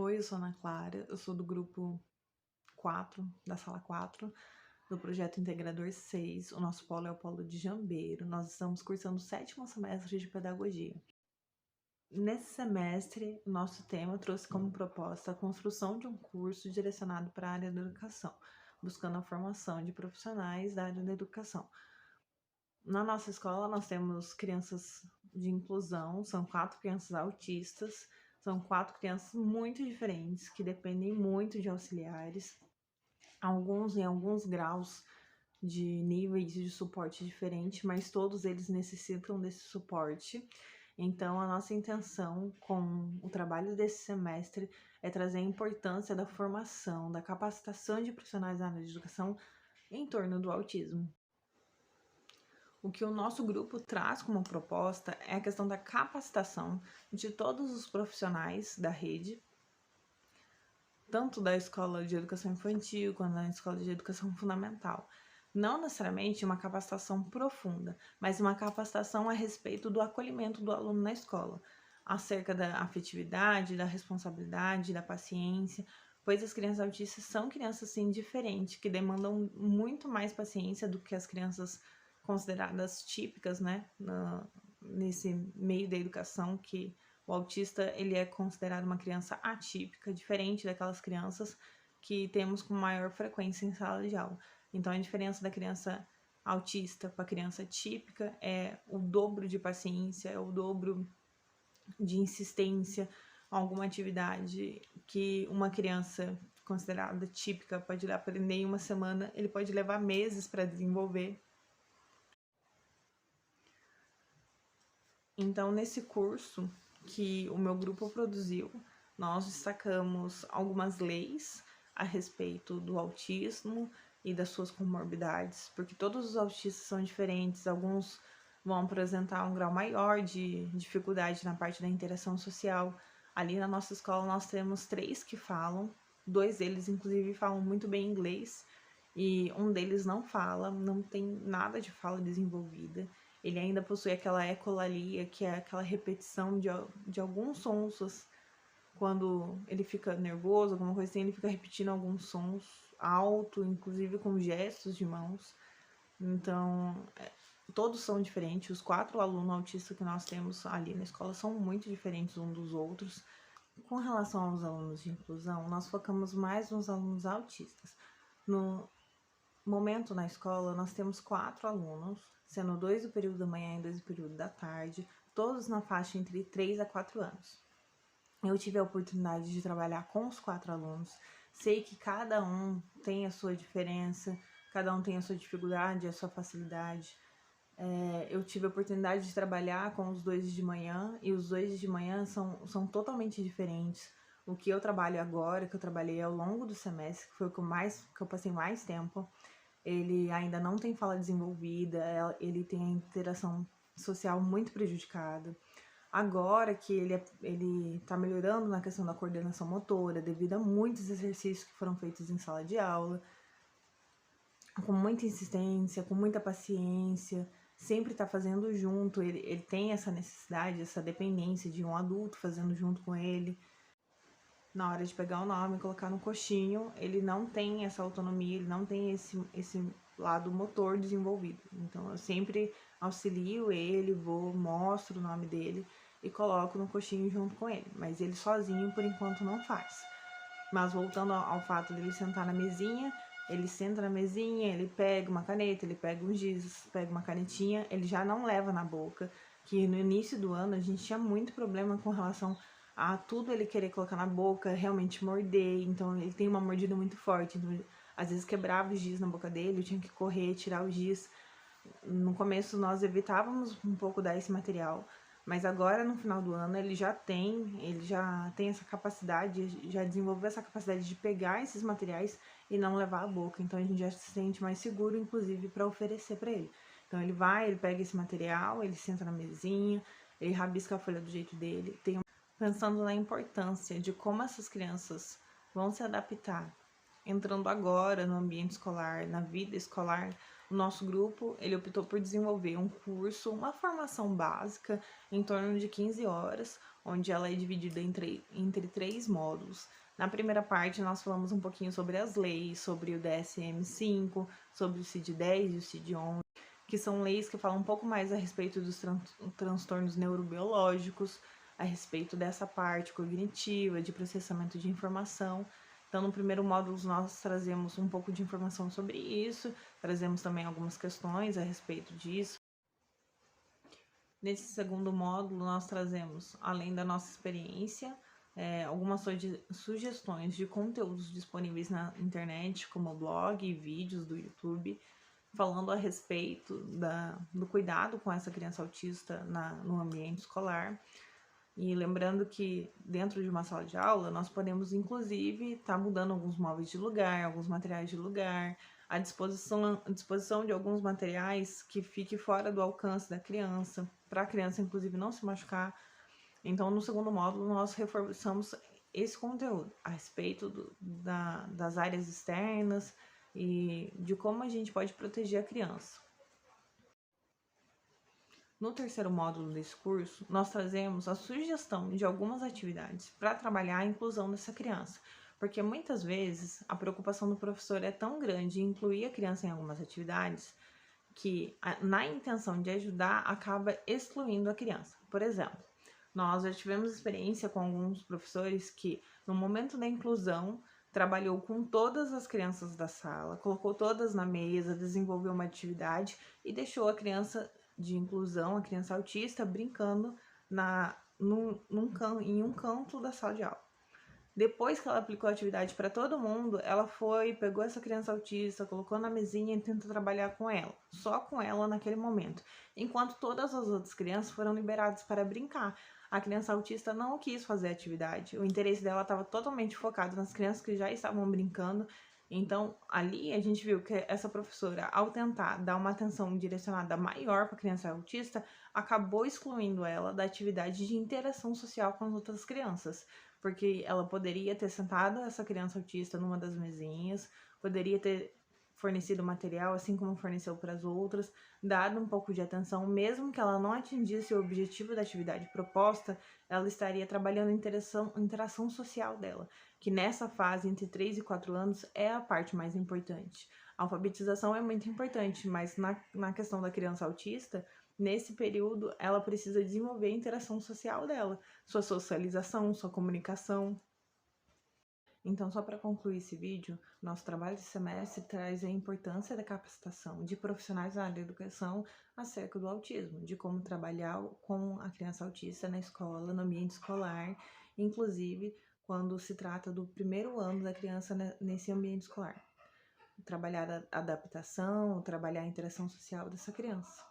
Oi, eu sou Ana Clara, eu sou do grupo 4, da sala 4, do projeto Integrador 6. O nosso polo é o polo de Jambeiro. Nós estamos cursando o 7º semestre de pedagogia. Nesse semestre, o nosso tema trouxe como proposta a construção de um curso direcionado para a área da educação, buscando a formação de profissionais da área da educação. Na nossa escola, nós temos crianças de inclusão, são 4 crianças autistas, são 4 crianças muito diferentes, que dependem muito de auxiliares, alguns em alguns graus de níveis de suporte diferente, mas todos eles necessitam desse suporte. Então, a nossa intenção com o trabalho desse semestre é trazer a importância da formação, da capacitação de profissionais na área de educação em torno do autismo. O que o nosso grupo traz como proposta é a questão da capacitação de todos os profissionais da rede, tanto da escola de educação infantil quanto da escola de educação fundamental. Não necessariamente uma capacitação profunda, mas uma capacitação a respeito do acolhimento do aluno na escola, acerca da afetividade, da responsabilidade, da paciência, pois as crianças autistas são crianças sim diferentes, que demandam muito mais paciência do que as crianças consideradas típicas, né, nesse meio da educação, que o autista, ele é considerado uma criança atípica, diferente daquelas crianças que temos com maior frequência em sala de aula. Então, a diferença da criança autista para a criança típica é o dobro de paciência, é o dobro de insistência, alguma atividade que uma criança considerada típica pode aprender em uma semana, ele pode levar meses para desenvolver. Então, nesse curso que o meu grupo produziu, nós destacamos algumas leis a respeito do autismo e das suas comorbidades, porque todos os autistas são diferentes, alguns vão apresentar um grau maior de dificuldade na parte da interação social. Ali na nossa escola nós temos 3 que falam, 2 deles inclusive falam muito bem inglês, e um deles não fala, não tem nada de fala desenvolvida. Ele ainda possui aquela ecolalia, que é aquela repetição de alguns sons. Quando ele fica nervoso, alguma coisa assim, ele fica repetindo alguns sons alto, inclusive com gestos de mãos. Então, todos são diferentes. Os 4 alunos autistas que nós temos ali na escola são muito diferentes uns dos outros. Com relação aos alunos de inclusão, nós focamos mais nos alunos autistas. No momento na escola, nós temos 4 alunos, sendo 2 do período da manhã e 2 do período da tarde, todos na faixa entre 3 a 4 anos. Eu tive a oportunidade de trabalhar com os 4 alunos, sei que cada um tem a sua diferença, cada um tem a sua dificuldade, a sua facilidade. Eu tive a oportunidade de trabalhar com os 2 de manhã, e os 2 de manhã são totalmente diferentes. O que eu trabalho agora, que eu trabalhei ao longo do semestre, que foi o que eu passei mais tempo, ele ainda não tem fala desenvolvida, ele tem a interação social muito prejudicada. Agora que ele tá melhorando na questão da coordenação motora, devido a muitos exercícios que foram feitos em sala de aula, com muita insistência, com muita paciência, sempre tá fazendo junto, ele tem essa necessidade, essa dependência de um adulto fazendo junto com ele. Na hora de pegar o nome e colocar no coxinho, ele não tem essa autonomia, ele não tem esse lado motor desenvolvido. Então, eu sempre auxilio ele, mostro o nome dele e coloco no coxinho junto com ele. Mas ele sozinho, por enquanto, não faz. Mas voltando ao fato dele sentar na mesinha, ele senta na mesinha, ele pega uma caneta, ele pega um giz, pega uma canetinha, ele já não leva na boca, que no início do ano a gente tinha muito problema com relação a tudo ele querer colocar na boca, realmente morder, então ele tem uma mordida muito forte, então às vezes quebrava o giz na boca dele, eu tinha que correr, tirar o giz. No começo nós evitávamos um pouco dar esse material, mas agora no final do ano ele já tem essa capacidade, já desenvolveu essa capacidade de pegar esses materiais e não levar à boca, então a gente já se sente mais seguro, inclusive, para oferecer para ele. Então ele vai, ele pega esse material, ele senta na mesinha, ele rabisca a folha do jeito dele, pensando na importância de como essas crianças vão se adaptar entrando agora no ambiente escolar, na vida escolar, o nosso grupo, ele optou por desenvolver um curso, uma formação básica, em torno de 15 horas, onde ela é dividida entre 3 módulos. Na primeira parte, nós falamos um pouquinho sobre as leis, sobre o DSM-5, sobre o CID-10 e o CID-11, que são leis que falam um pouco mais a respeito dos transtornos neurobiológicos, a respeito dessa parte cognitiva, de processamento de informação. Então, no primeiro módulo, nós trazemos um pouco de informação sobre isso, trazemos também algumas questões a respeito disso. Nesse segundo módulo, nós trazemos, além da nossa experiência, algumas sugestões de conteúdos disponíveis na internet, como blog e vídeos do YouTube, falando a respeito do cuidado com essa criança autista no ambiente escolar. E lembrando que dentro de uma sala de aula, nós podemos, inclusive, estar mudando alguns móveis de lugar, alguns materiais de lugar, a disposição de alguns materiais que fique fora do alcance da criança, para a criança, inclusive, não se machucar. Então, no segundo módulo, nós reforçamos esse conteúdo a respeito das áreas externas e de como a gente pode proteger a criança. No terceiro módulo desse curso, nós trazemos a sugestão de algumas atividades para trabalhar a inclusão dessa criança, porque muitas vezes a preocupação do professor é tão grande em incluir a criança em algumas atividades que, na intenção de ajudar, acaba excluindo a criança. Por exemplo, nós já tivemos experiência com alguns professores que, no momento da inclusão, trabalhou com todas as crianças da sala, colocou todas na mesa, desenvolveu uma atividade e deixou a criança de inclusão, a criança autista, brincando em um canto da sala de aula. Depois que ela aplicou a atividade para todo mundo, ela pegou essa criança autista, colocou na mesinha e tentou trabalhar com ela, só com ela naquele momento, enquanto todas as outras crianças foram liberadas para brincar. A criança autista não quis fazer a atividade, o interesse dela estava totalmente focado nas crianças que já estavam brincando. Então, ali a gente viu que essa professora, ao tentar dar uma atenção direcionada maior para a criança autista, acabou excluindo ela da atividade de interação social com as outras crianças, porque ela poderia ter sentado essa criança autista numa das mesinhas, poderia ter fornecido material, assim como forneceu para as outras, dado um pouco de atenção, mesmo que ela não atingisse o objetivo da atividade proposta, ela estaria trabalhando a interação social dela, que nessa fase, entre 3 e 4 anos, é a parte mais importante. A alfabetização é muito importante, mas na questão da criança autista, nesse período, ela precisa desenvolver a interação social dela, sua socialização, sua comunicação. Então, só para concluir esse vídeo, nosso trabalho de semestre traz a importância da capacitação de profissionais da área da educação acerca do autismo, de como trabalhar com a criança autista na escola, no ambiente escolar, inclusive quando se trata do primeiro ano da criança nesse ambiente escolar. Trabalhar a adaptação, trabalhar a interação social dessa criança.